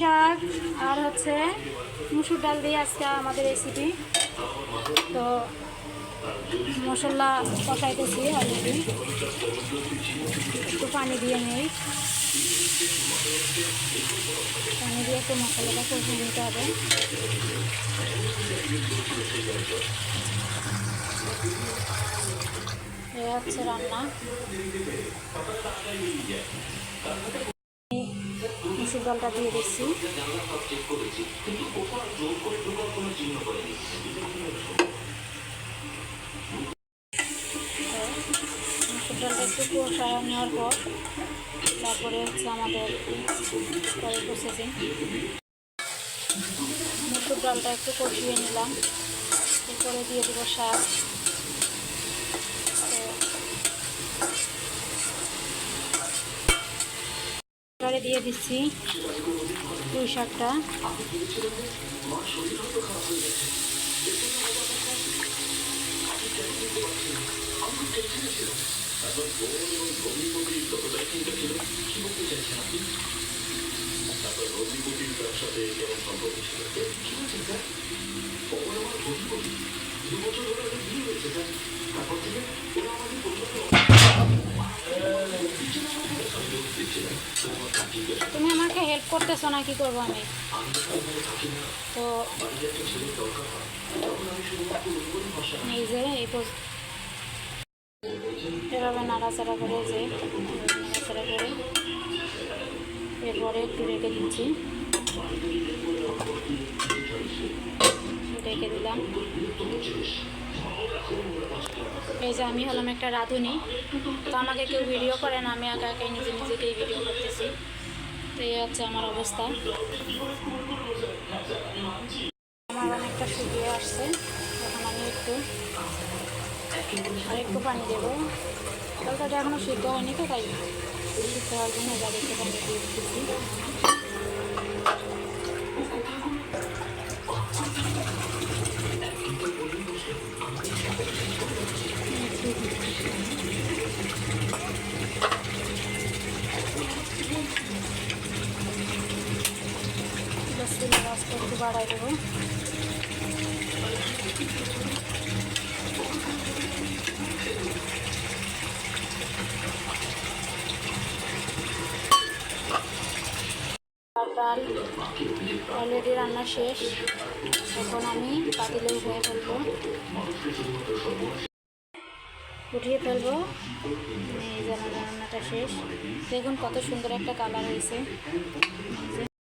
শাক আর হচ্ছে মুসুর ডাল দিয়ে আজকে আমাদের রেসিপি। তো মশলা কষাইতেছি অলরেডি, একটু পানি দিয়ে নেই, পানি দিয়ে একটু মশলাটা কষিয়ে নিতে হবে। এই হচ্ছে রান্না। মুসুর ডালটা দিয়ে দিচ্ছি। মুসুর ডালটা একটু কষায় নেওয়ার পর তারপরে হচ্ছে আমাদের প্রসেসিং। মুসুর ডালটা একটু কষিয়ে নিলাম, এরপরে দিয়ে দেবো শাক। এবারে দিয়ে দিচ্ছি পুঁই শাকটা। তুমি আমাকে হেল্প করতেছো না, কি করবো আমি? তো এই যে এভাবে নাড়াচাড়া করে নাড়াচাড়া করে এরপরে একটু রেখে দিচ্ছি, রেখে দিলাম। এই যে আমি হলাম একটা রাঁধুনি, তো আমাকে কেউ ভিডিও করে না, আমি একা একাই নিজেকেই ভিডিও করতেছি। তো এই হচ্ছে আমার অবস্থা। আমার অনেকটা শুকিয়ে আসছে, এখন আমি আরেকটু পানি দেবো। তরকারিটা এখনও সিদ্ধ হয়নি, তো তাই সিদ্ধ হওয়ার জন্য এবার একটু পানি দিয়ে দিচ্ছি। রাস্তা একটু বাড়াই দেবো। ডাল অলরেডি রান্না শেষ, এখন আমি পাতিলে উঠিয়ে ফেলবো। এই যে রান্নাটা শেষ। দেখুন কত সুন্দর একটা কালার হয়েছে।